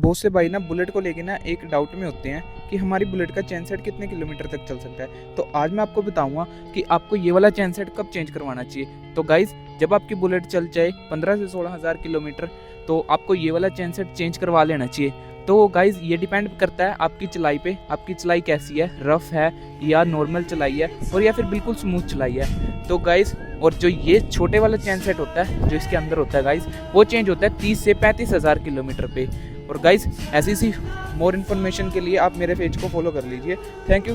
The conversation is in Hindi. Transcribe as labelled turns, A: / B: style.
A: बहुत से भाई ना बुलेट को लेके ना एक डाउट में होते हैं कि हमारी बुलेट का चेन सेट कितने किलोमीटर तक चल सकता है। तो आज मैं आपको बताऊंगा कि आपको ये वाला चेन सेट कब चेंज करवाना चाहिए। तो गाइज, जब आपकी बुलेट चल जाए 15 से 16 हज़ार किलोमीटर तो आपको ये वाला चेन सेट चेंज करवा लेना चाहिए। तो गाइज, ये डिपेंड करता है आपकी चलाई पे, आपकी चलाई कैसी है, रफ है या नॉर्मल चलाई है और या फिर बिल्कुल स्मूथ चलाई है। तो गाइज, और जो ये छोटे वाला चेन सेट होता है जो इसके अंदर होता है गाइज, वो चेंज होता है 30 से 35 हज़ार किलोमीटर पे। और गाइज, ऐसी सी मोर इन्फॉर्मेशन के लिए आप मेरे पेज को फॉलो कर लीजिए। Thank you.